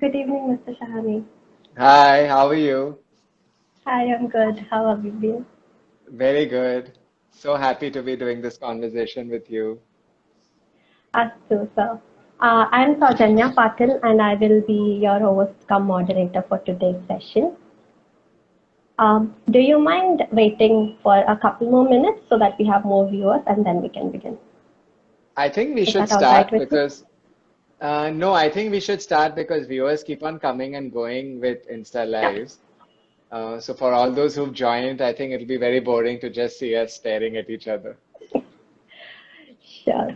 Good evening, Mr. Shahani. Hi, how are you? Hi, I'm good. How have you been? Very good. So happy to be doing this conversation with you. Us too, sir. I'm Saujanya Patil, and I will be your host cum moderator for today's session. Do you mind waiting for a couple more minutes so that we have more viewers and then we can begin? I think we Is should that all right start with you? because, no, I think we should start because viewers keep on coming and going with Insta Yeah, Lives. So for all those who've joined, I think it'll be very boring to just see us staring at each other. sure.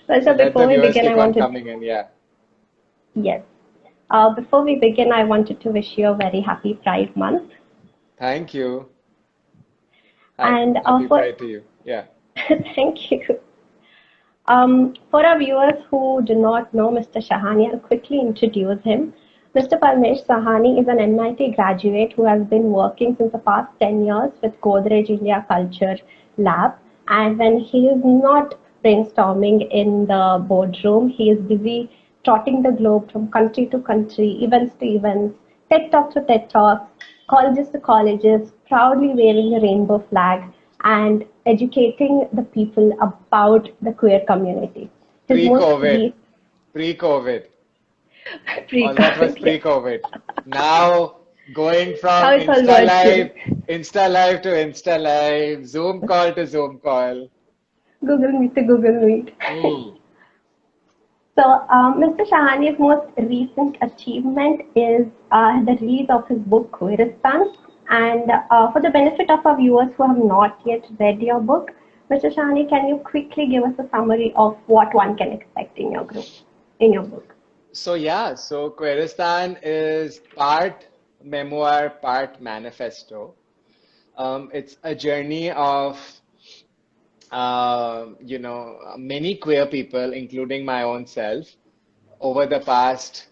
Well, So so let the before we viewers begin, I keep on wanted, coming in. Yeah. yes. Before we begin, I wanted to wish you a very happy Pride Month. Thank you. Hi. And Happy for, Pride to you. Yeah. thank you. For our viewers who do not know Mr. Shahani, I'll quickly introduce him. Mr. Parmesh Shahani is an MIT graduate who has been working since the past 10 years with Godrej India Culture Lab. And when he is not brainstorming in the boardroom, he is busy trotting the globe from country to country, events to events, TED Talk to TED Talks, colleges to colleges, proudly waving a rainbow flag and educating the people about the queer community. His most Pre-COVID. Pre-COVID. All that was pre-COVID, yes. pre-COVID. Now going Now from it's all virtual. Insta Live to Insta Live, Zoom call to Zoom call. Google Meet to Google Meet. Hmm. So, Mr. Shahani's most recent achievement is the release of his book, Queeristan. And for the benefit of our viewers who have not yet read your book, Mr. Shahani, can you quickly give us a summary of what one can expect in your group, in your book? So Queeristan is part memoir, part manifesto. It's a journey of many queer people, including my own self, over the past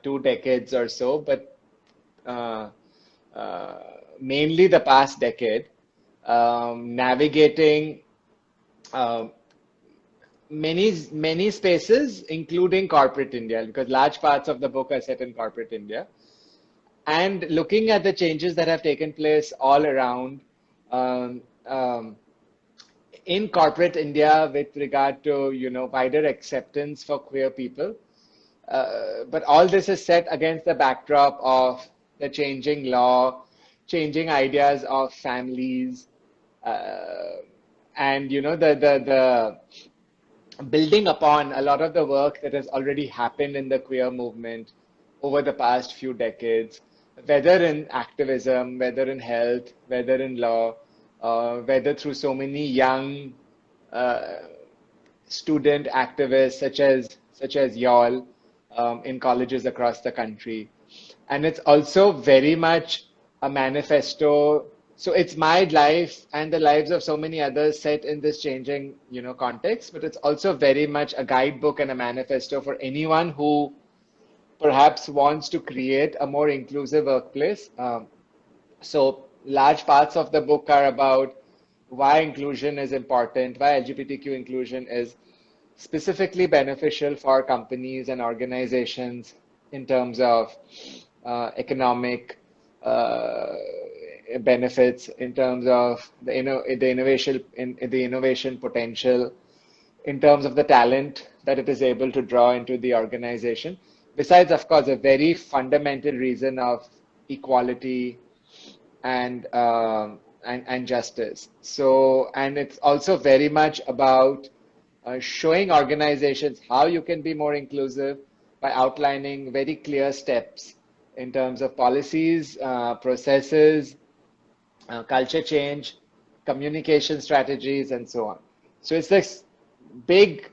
2 decades or so, but uh, uh, mainly the past decade, navigating uh, many spaces, including corporate India, because large parts of the book are set in corporate India, and looking at the changes that have taken place all around um, um, in corporate India with regard to wider acceptance for queer people. But all this is set against the backdrop of the changing law, changing ideas of families, uh, and the building upon a lot of the work that has already happened in the queer movement over the past few decades, whether in activism, whether in health, whether in law, whether through so many young uh, student activists such as y'all in colleges across the country. And it's also very much a manifesto. So it's my life and the lives of so many others set in this changing, context, but it's also very much a guidebook and a manifesto for anyone who perhaps wants to create a more inclusive workplace. So large parts of the book are about why inclusion is important, why LGBTQ inclusion is specifically beneficial for companies and organizations in terms of economic uh, benefits, in terms of the innovation potential, in terms of the talent that it is able to draw into the organization. Besides, of course, a very fundamental reason of equality and justice. So, and it's also very much about showing organizations how you can be more inclusive by outlining very clear steps in terms of policies, processes, culture change, communication strategies, and so on. So it's this big,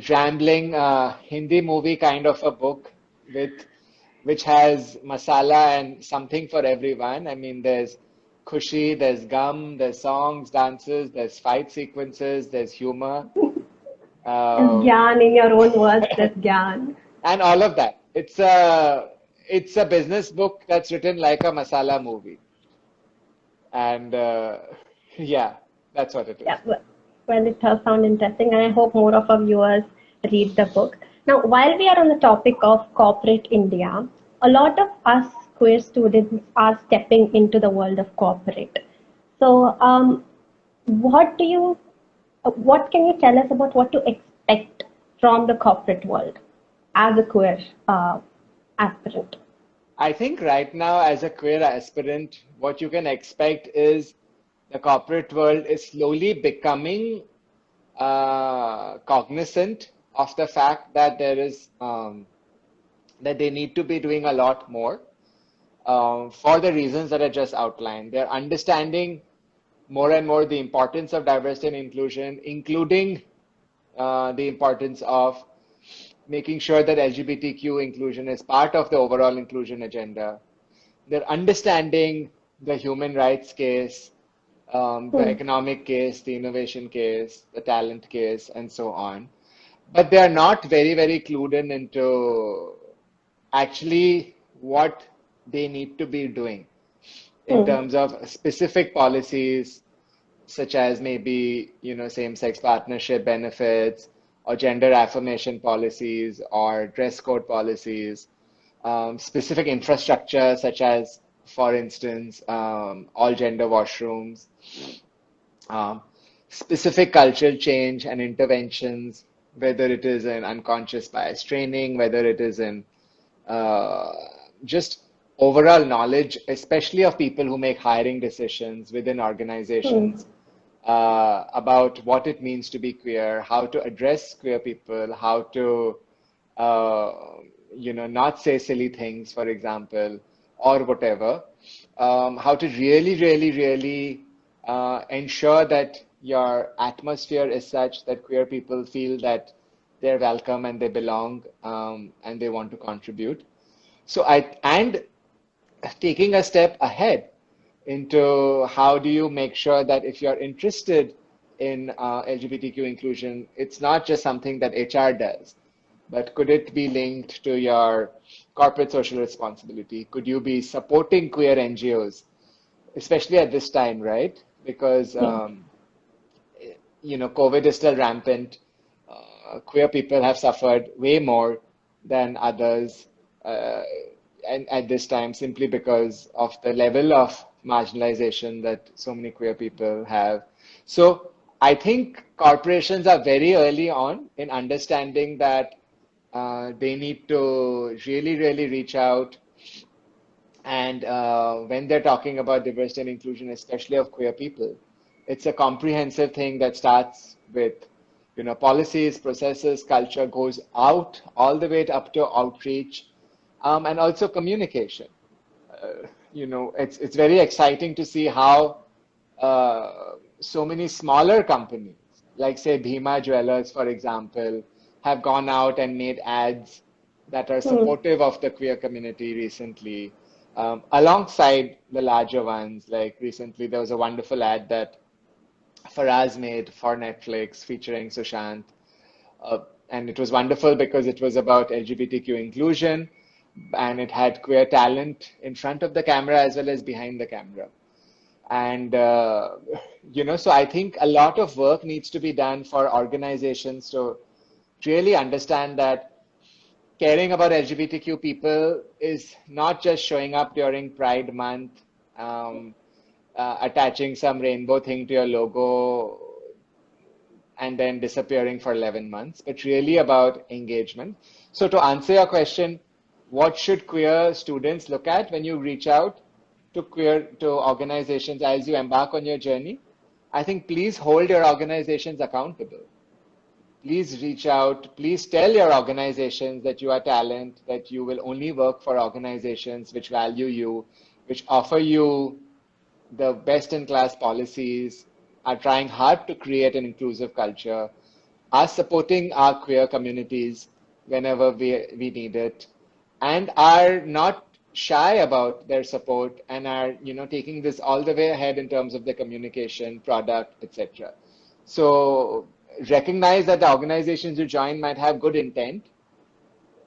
rambling Hindi movie kind of a book with which has masala and something for everyone. I mean, there's khushi, there's gum, there's songs, dances, there's fight sequences, there's humor, There's uh, Gyan in your own words, there's Gyan. and all of that. It's a business book that's written like a masala movie, and yeah, that's what it Yeah, is. well, it does sound interesting, and I hope more of our viewers read the book. Now, while we are on the topic of corporate India, a lot of us queer students are stepping into the world of corporate. So, what do you, what can you tell us about what to expect from the corporate world as a queer aspirant? I think right now, as a queer aspirant, what you can expect is the corporate world is slowly becoming cognizant of the fact that there is that they need to be doing a lot more for the reasons that I just outlined. They're understanding more and more the importance of diversity and inclusion, including the importance of making sure that LGBTQ inclusion is part of the overall inclusion agenda. They're understanding the human rights case, the Hmm. economic case, the innovation case, the talent case, and so on. But they are not very, very clued in into actually what they need to be doing in Hmm. terms of specific policies, such as maybe, same-sex partnership benefits or gender affirmation policies or dress code policies, specific infrastructure, such as, for instance, all gender washrooms, um, specific cultural change and interventions, whether it is in unconscious bias training, whether it is in uh, just overall knowledge, especially of people who make hiring decisions within Hmm. organizations, about what it means to be queer, how to address queer people, how to, uh, not say silly things, for example, or whatever. How to really, really, really ensure that your atmosphere is such that queer people feel that they're welcome and they belong, and they want to contribute. And taking a step ahead into how do you make sure that if you're interested in LGBTQ inclusion, it's not just something that HR does, but could it be linked to your corporate social responsibility? Could you be supporting queer NGOs, especially at this time, right? Because Yeah. COVID is still rampant. Queer people have suffered way more than others, uh, and at this time, simply because of the level of marginalization that so many queer people have. So I think corporations are very early on in understanding that they need to really, really reach out. And when they're talking about diversity and inclusion, especially of queer people, it's a comprehensive thing that starts with, policies, processes, culture, goes out all the way up to outreach, and also communication. It's very exciting to see how so many smaller companies, like say Bhima Jewelers, for example, have gone out and made ads that are Hmm. supportive of the queer community recently, alongside the larger ones. Like recently, there was a wonderful ad that Faraz made for Netflix featuring Sushant. Uh, and it was wonderful because it was about LGBTQ inclusion, and it had queer talent in front of the camera as well as behind the camera. And, so I think a lot of work needs to be done for organizations to really understand that caring about LGBTQ people is not just showing up during Pride Month, um, attaching some rainbow thing to your logo, and then disappearing for 11 months, but really about engagement. So, to answer your question, what should queer students look at when you reach out to organizations as you embark on your journey? I think please hold your organizations accountable. Please reach out. Please tell your organizations that you are talent, that you will only work for organizations which value you, which offer you the best in class policies, are trying hard to create an inclusive culture, are supporting our queer communities whenever we need it, and are not shy about their support and are taking this all the way ahead in terms of the communication, product, etc. So recognize that the organizations you join might have good intent,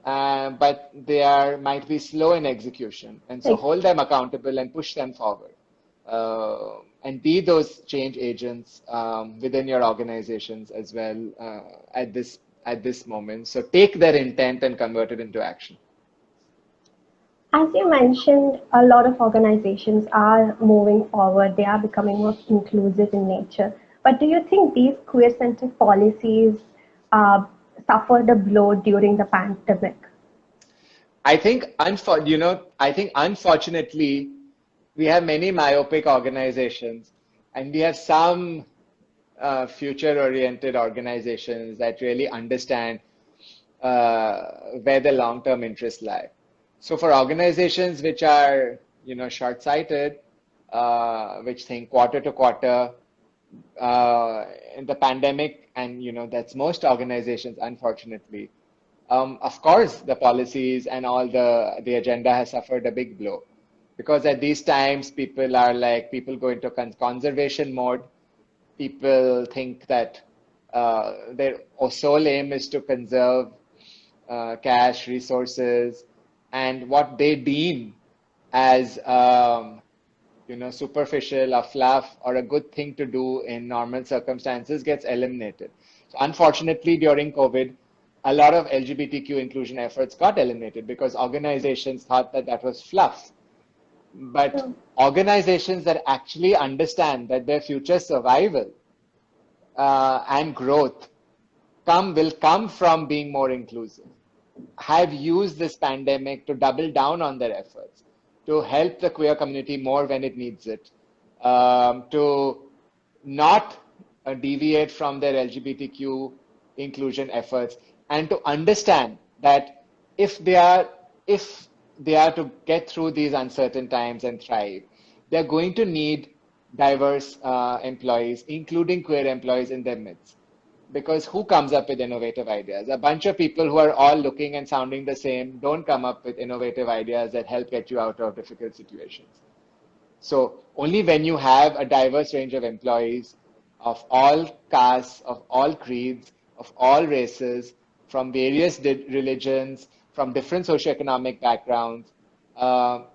but they might be slow in execution. And so Ex- hold them accountable and push them forward. And be those change agents within your organizations as well at this moment. So take their intent and convert it into action. As you mentioned, a lot of organizations are moving forward. They are becoming more inclusive in nature. But do you think these queer-centered policies uh, suffered a blow during the pandemic? I think unfortunately, we have many myopic organizations, and we have some future-oriented organizations that really understand where the long-term interests lie. So for organizations which are, short-sighted, which think quarter to quarter, in the pandemic, and that's most organizations, unfortunately. Of course, the policies and all the agenda has suffered a big blow because at these times people go into conservation mode. People think that their sole aim is to conserve cash resources, and what they deem as superficial or fluff or a good thing to do in normal circumstances gets eliminated. So unfortunately, during COVID, a lot of LGBTQ inclusion efforts got eliminated because organizations thought that that was fluff. But organizations that actually understand that their future survival and growth will come from being more inclusive, have used this pandemic to double down on their efforts, to help the queer community more when it needs it, to not deviate from their LGBTQ inclusion efforts, and to understand that if they are if they are to get through these uncertain times and thrive, they're going to need diverse employees, including queer employees in their midst. Because who comes up with innovative ideas? A bunch of people who are all looking and sounding the same don't come up with innovative ideas that help get you out of difficult situations. So only when you have a diverse range of employees of all castes, of all creeds, of all races, from various religions, from different socioeconomic backgrounds,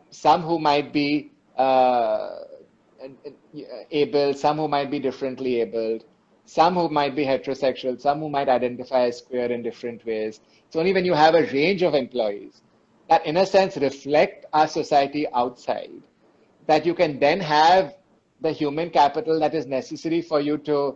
some who might be able, some who might be differently abled, some who might be heterosexual, some who might identify as queer in different ways. It's only when you have a range of employees that, in a sense, reflect our society outside, that you can then have the human capital that is necessary for you to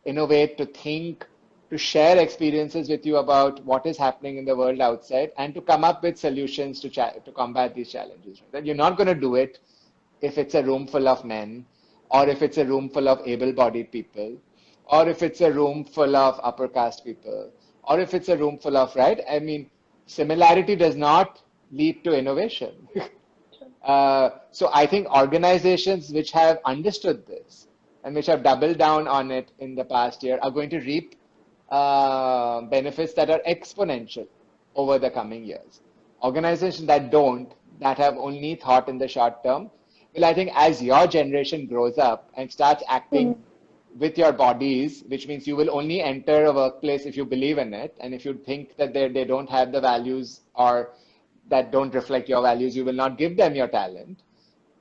innovate, to think, to share experiences with you about what is happening in the world outside, and to come up with solutions to combat these challenges. That you're not going to do it if it's a room full of men, or if it's a room full of able-bodied people, or if it's a room full of upper caste people, or if it's a room full of, right? I mean, similarity does not lead to innovation. So I think organizations which have understood this and which have doubled down on it in the past year are going to reap benefits that are exponential over the coming years. Organizations that don't, that have only thought in the short term, well, I think as your generation grows up and starts acting with your bodies, which means you will only enter a workplace if you believe in it, and if you think that they don't have the values or that don't reflect your values, you will not give them your talent,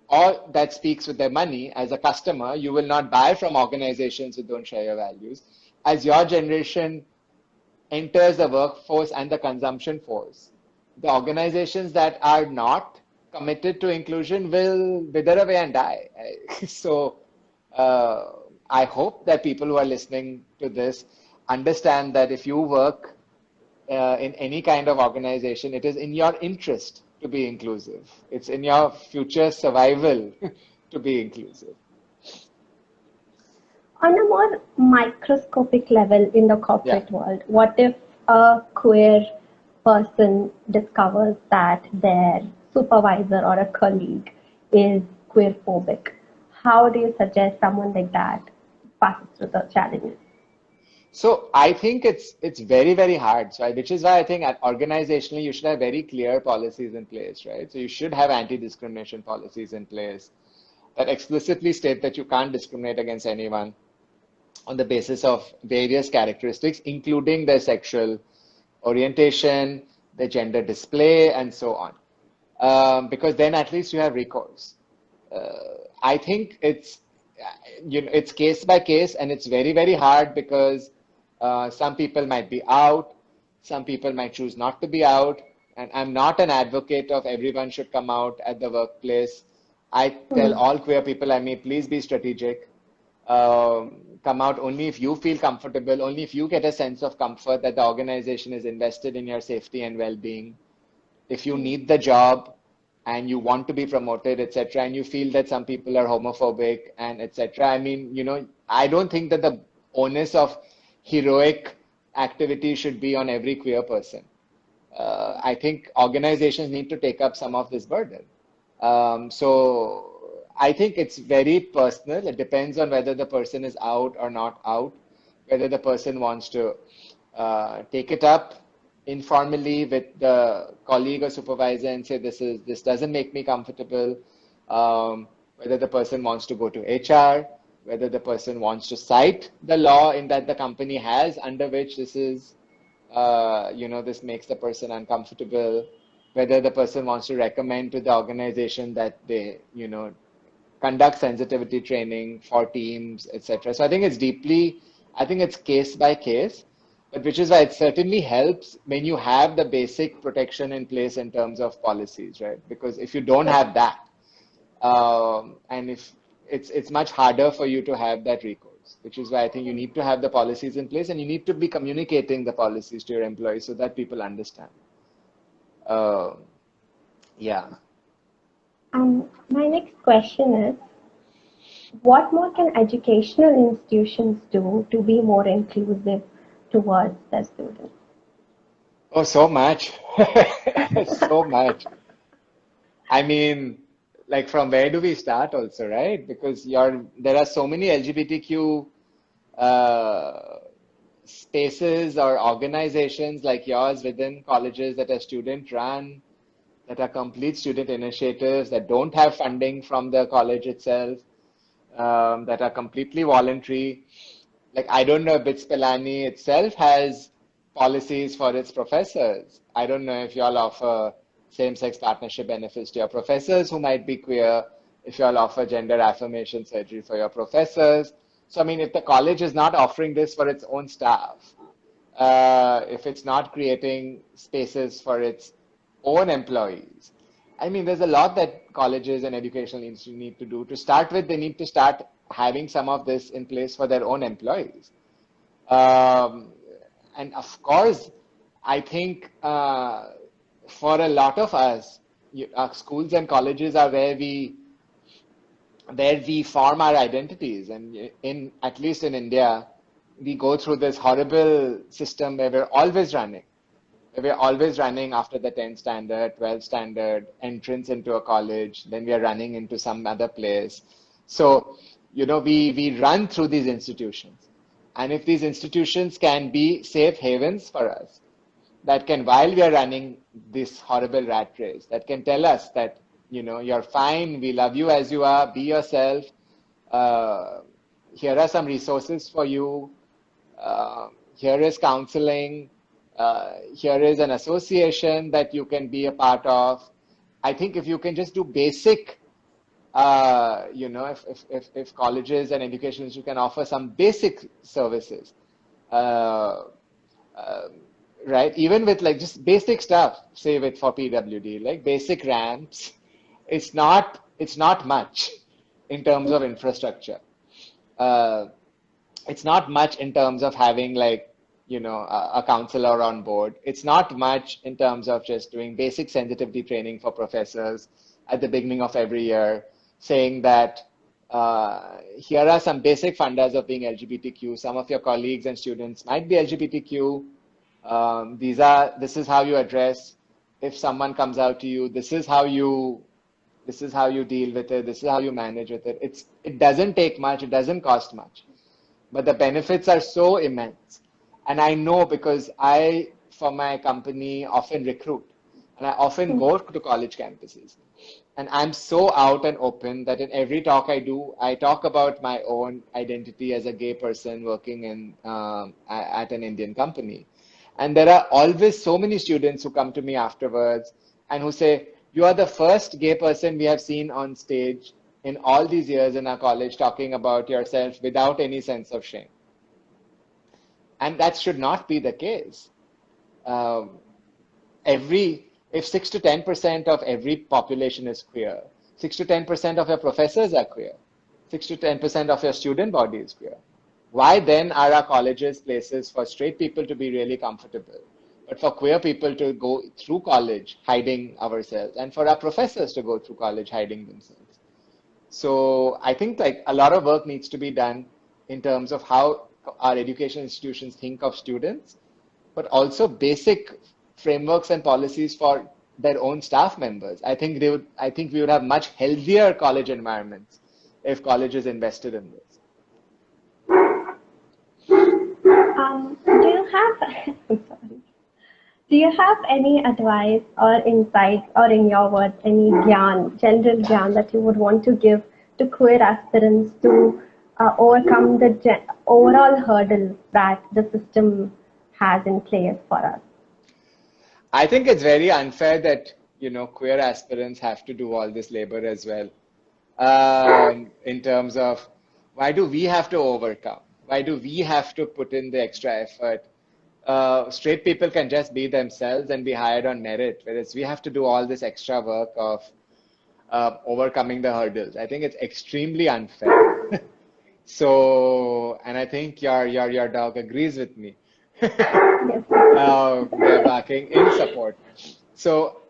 or that speaks with their money. As a customer, you will not buy from organizations who don't share your values. As your generation enters the workforce and the consumption force, the organizations that are not committed to inclusion will wither away and die. So I hope that people who are listening to this understand that if you work in any kind of organization, it is in your interest to be inclusive. It's in your future survival to be inclusive. On a more microscopic level in the corporate world, what if a queer person discovers that their supervisor or a colleague is queer phobic? How do you suggest someone like that passes through the challenges? So I think it's very, very hard. So which is why I think organizationally you should have very clear policies in place, right? So you should have anti-discrimination policies in place that explicitly state that you can't discriminate against anyone on the basis of various characteristics, including their sexual orientation, their gender display, and so on. Because then at least you have recourse. I think it's case by case, and it's very, very hard because some people might be out, some people might choose not to be out, And I'm not an advocate of everyone should come out at the workplace. I tell Mm. all queer people I meet, please be strategic. Come out only if you feel comfortable, only if you get a sense of comfort that the organization is invested in your safety and well-being. If you need the job and you want to be promoted, etc., and you feel that some people are homophobic and etc. I mean, I don't think that the onus of heroic activity should be on every queer person. I think organizations need to take up some of this burden. So I think it's very personal. It depends on whether the person is out or not out, whether the person wants to take it up informally with the colleague or supervisor and say this doesn't make me comfortable. Whether the person wants to go to HR, whether the person wants to cite the law in that the company has under which this is this makes the person uncomfortable, whether the person wants to recommend to the organization that they, conduct sensitivity training for teams, etc. So I think it's case by case, but which is why it certainly helps when you have the basic protection in place in terms of policies, right? Because if you don't have that, and if it's much harder for you to have that recourse, which is why I think you need to have the policies in place and you need to be communicating the policies to your employees so that people understand. Yeah. My next question is, what more can educational institutions do to be more inclusive towards their students? Oh, so much. So much. I mean, like from where do we start also, right? Because there are so many LGBTQ uh, spaces or organizations like yours within colleges that are student run, that are complete student initiatives, that don't have funding from the college itself, that are completely voluntary. Like, I don't know if BITS Pilani itself has policies for its professors. I don't know if y'all offer same-sex partnership benefits to your professors who might be queer, if y'all offer gender affirmation surgery for your professors. So, I mean, if the college is not offering this for its own staff, if it's not creating spaces for its own employees, I mean, there's a lot that colleges and educational institutions need to do. To start with, they need to start having some of this in place for their own employees. Um, and of course, I think for a lot of us, schools and colleges are where we form our identities. And at least in India, we go through this horrible system where we're always running. We're always running after the 10th standard, 12th standard, entrance into a college, then we are running into some other place. So, we run through these institutions. And if these institutions can be safe havens for us, that can, while we are running this horrible rat race, that can tell us that, you're fine, we love you as you are, be yourself, here are some resources for you, here is counseling, here is an association that you can be a part of. I think if you can just do basic, if colleges and education institutions can offer some basic services, uh, uh, right? Even with like just basic stuff, say with for PWD, like basic ramps, it's not much in terms of infrastructure. Uh, it's not much in terms of having like a counselor on board. It's not much in terms of just doing basic sensitivity training for professors at the beginning of every year, saying that here are some basic fundas of being LGBTQ. Some of your colleagues and students might be LGBTQ. This is how you address if someone comes out to you. This is how you deal with it. This is how you manage with it. It doesn't take much. It doesn't cost much, but the benefits are so immense. And I know because I, for my company, often recruit and I often go to college campuses. And I'm so out and open that in every talk I do, I talk about my own identity as a gay person working at an Indian company. And there are always so many students who come to me afterwards and who say, you are the first gay person we have seen on stage in all these years in our college talking about yourself without any sense of shame. And that should not be the case. Um, every if 6 to 10% of every population is queer, 6 to 10% of your professors are queer, 6 to 10% of your student body is queer, why then are our colleges places for straight people to be really comfortable, but for queer people to go through college hiding ourselves, and for our professors to go through college hiding themselves? So I think like a lot of work needs to be done in terms of how our education institutions think of students, but also basic frameworks and policies for their own staff members. I think we would have much healthier college environments if colleges invested in this. Do you have, I'm sorry. Do you have any advice or insights, or in your words, any general gyan that you would want to give to queer aspirants to overcome the overall hurdles that the system has in place for us? I think it's very unfair that, queer aspirants have to do all this labor as well. In terms of why do we have to overcome? Why do we have to put in the extra effort? Straight people can just be themselves and be hired on merit, whereas we have to do all this extra work of overcoming the hurdles. I think it's extremely unfair. So, and I think your dog agrees with me. They're barking in support. So,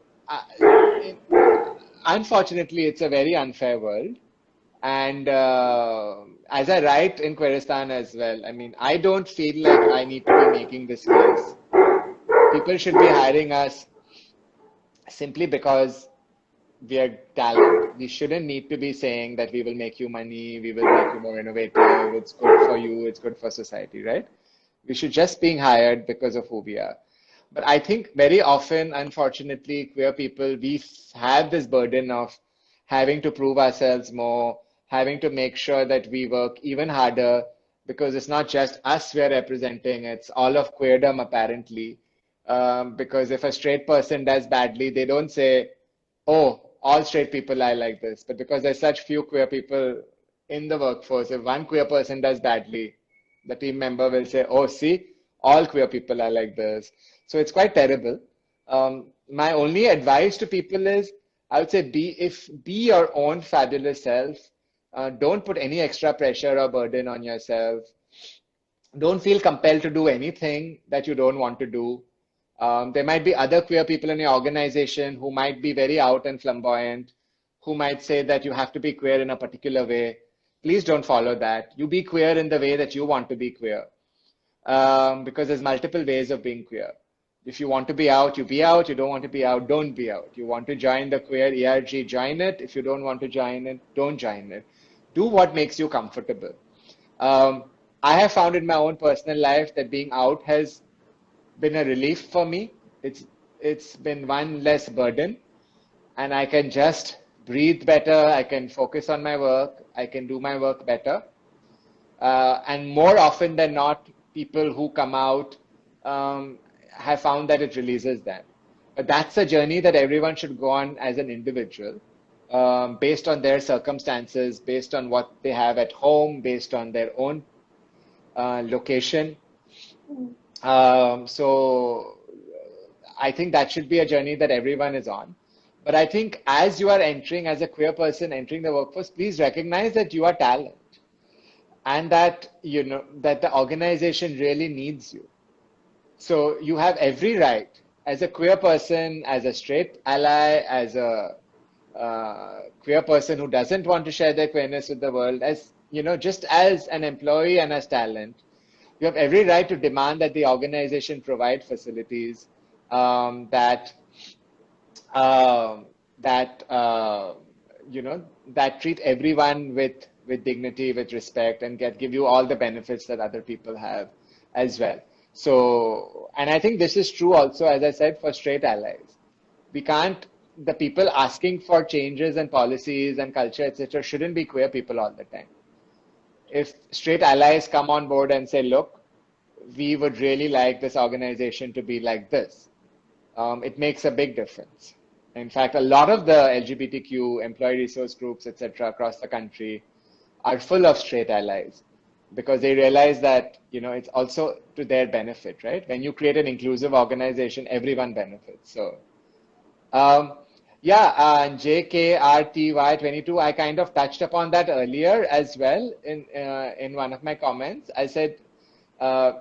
unfortunately, it's a very unfair world. And as I write in Queeristan as well, I mean, I don't feel like I need to be making this case. People should be hiring us simply because we are talent. We shouldn't need to be saying that we will make you money, we will make you more innovative, it's good for you, it's good for society, right? We should just be hired because of who we are. But I think very often, unfortunately, queer people, we have this burden of having to prove ourselves more, having to make sure that we work even harder, because it's not just us we're representing, it's all of queerdom apparently. Because if a straight person does badly, they don't say, oh, all straight people are like this. But because there's such few queer people in the workforce, if one queer person does badly, the team member will say, oh, see, all queer people are like this. So it's quite terrible. My only advice to people is, I would say, be your own fabulous self. Don't put any extra pressure or burden on yourself. Don't feel compelled to do anything that you don't want to do. There might be other queer people in your organization who might be very out and flamboyant, who might say that you have to be queer in a particular way. Please don't follow that. You be queer in the way that you want to be queer. Because there's multiple ways of being queer. If you want to be out, you be out. You don't want to be out, don't be out. You want to join the queer ERG, join it. If you don't want to join it, don't join it. Do what makes you comfortable. I have found in my own personal life that being out has been a relief for me. It's been one less burden, and I can just breathe better. I can focus on my work. I can do my work better. And more often than not, people who come out have found that it releases them. But that's a journey that everyone should go on as an individual, based on their circumstances, based on what they have at home, based on their own location. So I think that should be a journey that everyone is on. But I think as you are entering, as a queer person entering the workforce, please recognize that you are talent, and that that the organization really needs you. So you have every right as a queer person, as a straight ally, as a queer person who doesn't want to share their queerness with the world, as just as an employee and as talent, you have every right to demand that the organization provide facilities that treat everyone with dignity, with respect, and give you all the benefits that other people have as well. So, and I think this is true also, as I said, for straight allies. The people asking for changes and policies and culture, etc., shouldn't be queer people all the time. If straight allies come on board and say, look, we would really like this organization to be like this, it makes a big difference. In fact, a lot of the LGBTQ employee resource groups, etc., across the country are full of straight allies, because they realize that it's also to their benefit, right? When you create an inclusive organization, everyone benefits. So Um, yeah, JKRTY22. I kind of touched upon that earlier as well in one of my comments. I said,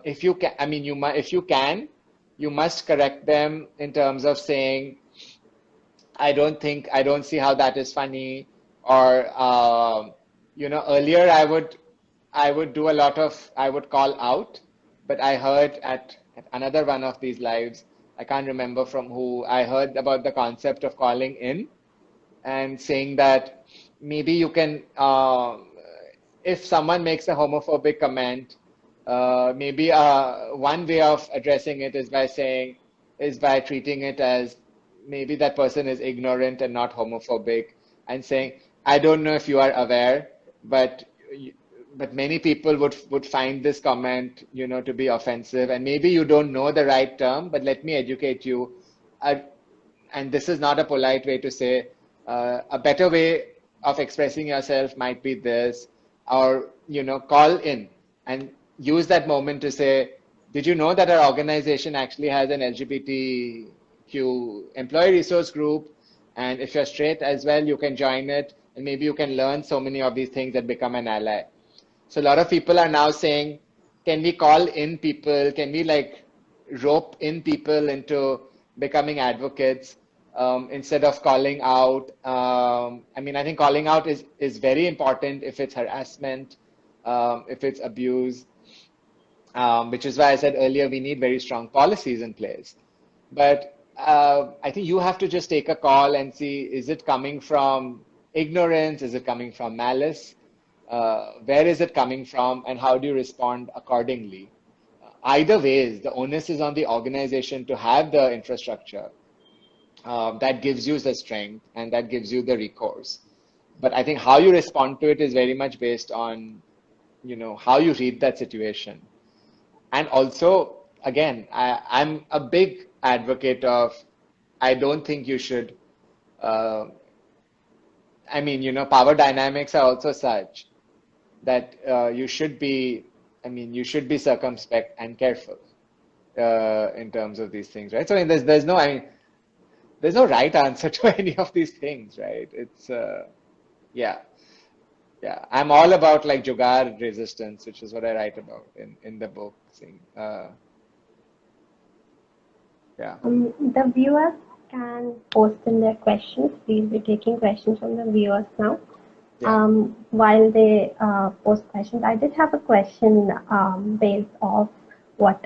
if you can, I mean, if you can, you must correct them in terms of saying, I don't see how that is funny. Or, earlier I would do a lot of, I would call out, but I heard at another one of these lives, I can't remember from who, I heard about the concept of calling in and saying that maybe you can, if someone makes a homophobic comment, maybe one way of addressing it is by treating it as maybe that person is ignorant and not homophobic, and saying, I don't know if you are aware, but but many people would find this comment, to be offensive, and maybe you don't know the right term, but let me educate you. Uh, and this is not a polite way to say, a better way of expressing yourself might be this, or call in and use that moment to say, did you know that our organization actually has an LGBTQ employee resource group, and if you're straight as well, you can join it, and maybe you can learn so many of these things and become an ally. So a lot of people are now saying, can we call in people? Can we like rope in people into becoming advocates, instead of calling out? I mean, I think calling out is very important if it's harassment, if it's abuse, which is why I said earlier we need very strong policies in place. But I think you have to just take a call and see, is it coming from ignorance? Is it coming from malice? Where is it coming from, and how do you respond accordingly? Either ways, the onus is on the organization to have the infrastructure that gives you the strength and that gives you the recourse. But I think how you respond to it is very much based on, how you read that situation. And also, again, I'm a big advocate of, I don't think you should, I mean, power dynamics are also such that you should be, I mean, you should be circumspect and careful in terms of these things, right? So I mean, there's no, I mean, there's no right answer to any of these things, right? It's, yeah, yeah. I'm all about like jugaad resistance, which is what I write about in the book. Yeah, The viewers can post in their questions. We'll be taking questions from the viewers now. yeah. While they post questions, I did have a question based off what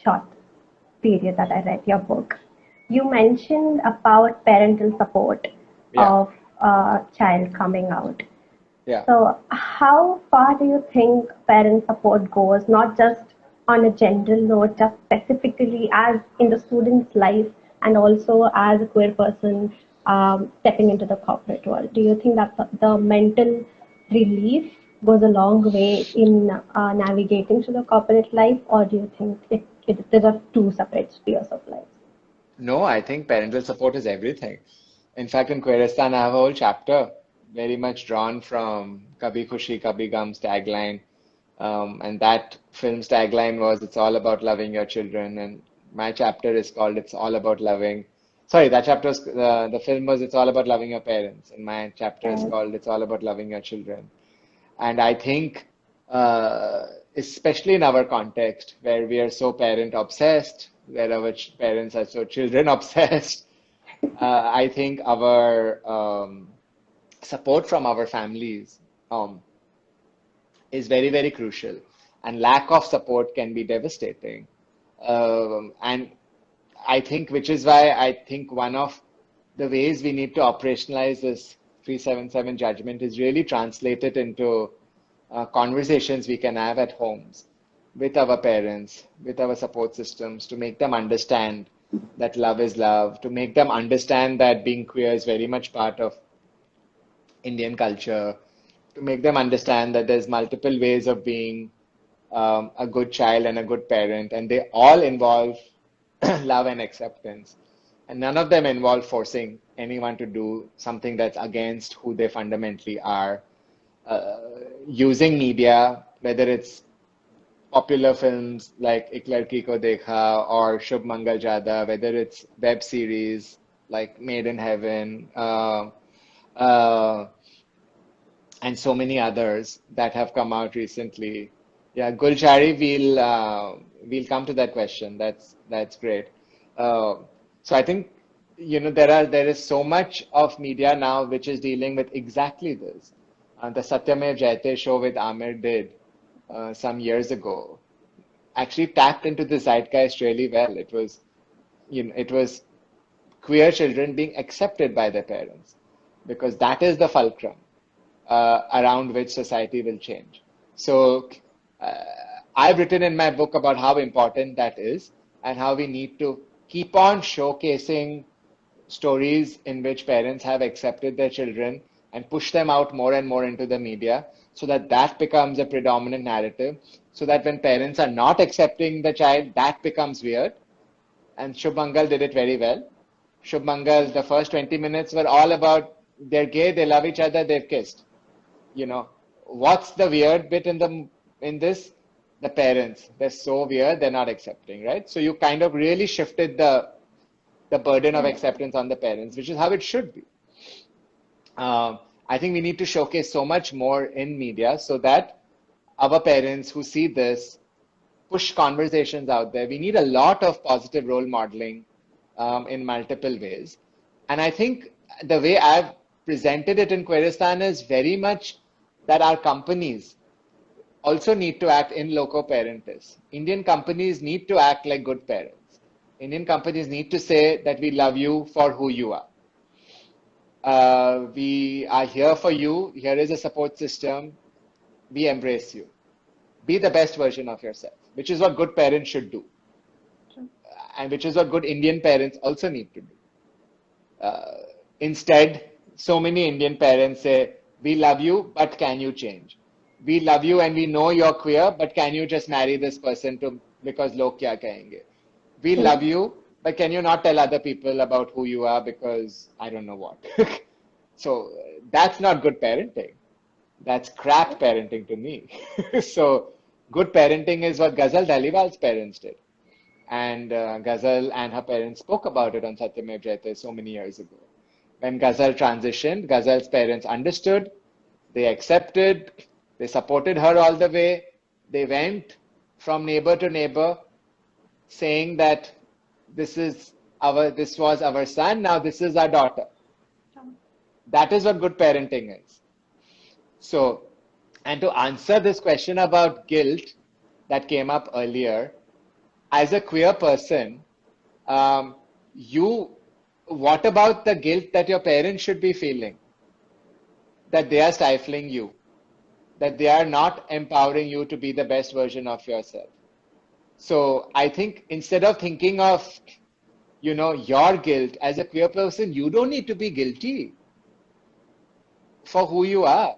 short period that I read your book. You mentioned about parental support Yeah, of a child coming out. yeah. So, how far do you think parent support goes, not just on a general note, just specifically as in the student's life and also as a queer person stepping into the corporate world? Do you think that the mental relief goes a long way in navigating through the corporate life, or do you think there are two separate spheres of life? No, I think parental support is everything. In fact, in Queeristan, I have a whole chapter very much drawn from Kabhi Khushi Kabhi Gum's tagline. And that film's tagline was, it's all about loving your children. And my chapter is called, it's all about loving. Sorry, that chapter was, the film was, it's all about loving your parents. And my chapter is Right. called, it's all about loving your children. And I think, especially in our context, where we are so parent obsessed, where our parents are so children obsessed, I think our support from our families is very, very crucial. And lack of support can be devastating. And I think, which is why I think one of the ways we need to operationalize this 377 judgment is really translate it into conversations we can have at homes with our parents, with our support systems, to make them understand that love is love, to make them understand that being queer is very much part of Indian culture, to make them understand that there's multiple ways of being a good child and a good parent, and they all involve love and acceptance. And none of them involve forcing anyone to do something that's against who they fundamentally are. Uh, Using media, whether it's popular films like Ik Ladki Ko Dekha or Shubh Mangal Jada, whether it's web series, like Made in Heaven, uh, and so many others that have come out recently. Yeah, Gulshari, we'll come to that question. That's great. Uh, so I think there is so much of media now which is dealing with exactly this. The Satyamev Jayate show with Amir did some years ago actually tapped into the zeitgeist really well. It was queer children being accepted by their parents because that is the fulcrum around which society will change. So, uh, I've written in my book about how important that is and how we need to keep on showcasing stories in which parents have accepted their children and push them out more and more into the media so that that becomes a predominant narrative. So that when parents are not accepting the child, that becomes weird. And Shubh Mangal did it very well. Shubh Mangal, the first 20 minutes were all about they're gay, they love each other, they've kissed. You know, what's the weird bit in this? The parents. They're so weird, they're not accepting, right? So you kind of really shifted the burden of acceptance on the parents, which is how it should be. I think we need to showcase so much more in media so that our parents who see this push conversations out there. We need a lot of positive role modeling in multiple ways. And I think the way I've presented it in Queeristan is very much that our companies also need to act in loco parentis. Indian companies need to act like good parents. Indian companies need to say that we love you for who you are. We are here for you. Here is a support system. We embrace you. Be the best version of yourself, which is what good parents should do, and which is what good Indian parents also need to do. Instead, so many Indian parents say, we love you, but can you change? We love you and we know you're queer, but can you just marry this person because log kya kahenge? We love you, but can you not tell other people about who you are because I don't know what? So that's not good parenting. That's crap parenting to me. So good parenting is what Ghazal Dhaliwal's parents did. And Ghazal and her parents spoke about it on Satyamev Jayate so many years ago. When Ghazal transitioned, Ghazal's parents understood, they accepted, they supported her all the way. They went from neighbor to neighbor saying that this was our son, now this is our daughter. That is what good parenting is. So, and to answer this question about guilt that came up earlier, as a queer person, what about the guilt that your parents should be feeling? That they are stifling you, that they are not empowering you to be the best version of yourself. So I think instead of thinking of, your guilt as a queer person, you don't need to be guilty for who you are.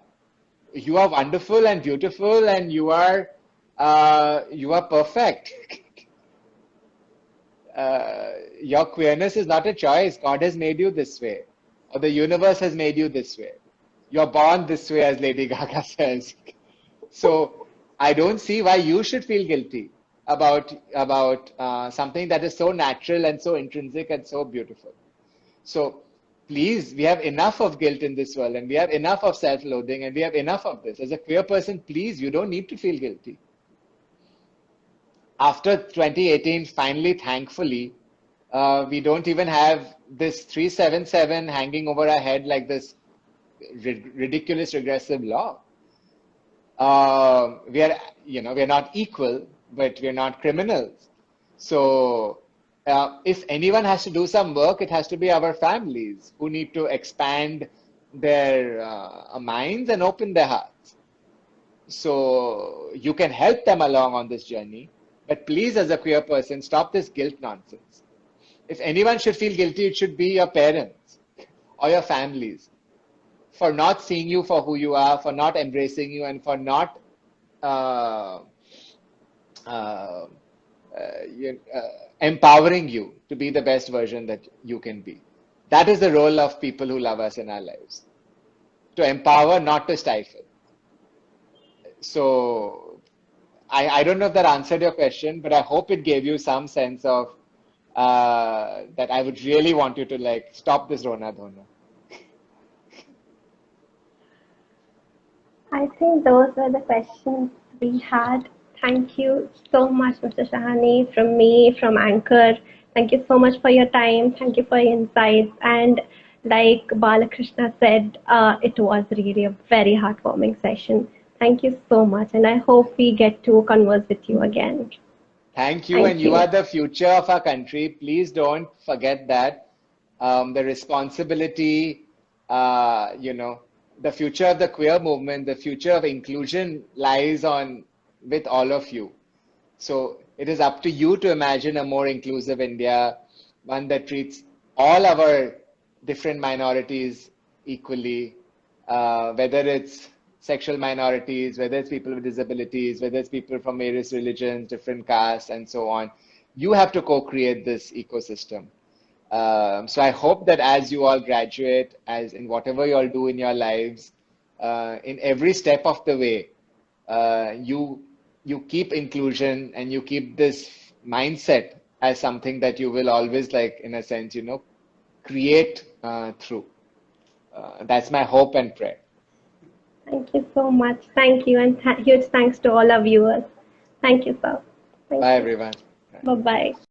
You are wonderful and beautiful, and you are perfect. Your queerness is not a choice. God has made you this way, or the universe has made you this way. You're born this way, as Lady Gaga says. So I don't see why you should feel guilty about something that is so natural and so intrinsic and so beautiful. So please, we have enough of guilt in this world, and we have enough of self-loathing, and we have enough of this. As a queer person, please, you don't need to feel guilty. After 2018, finally, thankfully, we don't even have this 377 hanging over our head like this ridiculous regressive law. We're not equal, but we're not criminals. So if anyone has to do some work, it has to be our families who need to expand their minds and open their hearts. So you can help them along on this journey, but please, as a queer person, stop this guilt nonsense. If anyone should feel guilty, it should be your parents or your families for not seeing you for who you are, for not embracing you, and for not empowering you to be the best version that you can be. That is the role of people who love us in our lives. To empower, not to stifle. So I don't know if that answered your question, but I hope it gave you some sense of that I would really want you to like stop this Rona Dhona. I think those were the questions we had. Thank you so much, Mr. Shahani, from me, from Anchor. Thank you so much for your time. Thank you for your insights. And like Balakrishna said, it was really a very heartwarming session. Thank you so much. And I hope we get to converse with you again. Thank you, and Thank you you. are the future of our country. Please don't forget that. The responsibility, the future of the queer movement, the future of inclusion lies on with all of you. So it is up to you to imagine a more inclusive India, one that treats all our different minorities equally, whether it's sexual minorities, whether it's people with disabilities, whether it's people from various religions, different castes, and so on. You have to co-create this ecosystem. So I hope that as you all graduate, as in whatever you all do in your lives, in every step of the way, you keep inclusion and you keep this mindset as something that you will always like, in a sense, create through. That's my hope and prayer. Thank you so much. Thank you. And huge thanks to all our viewers. Thank you, sir. Thank Bye, you. everyone. Bye bye.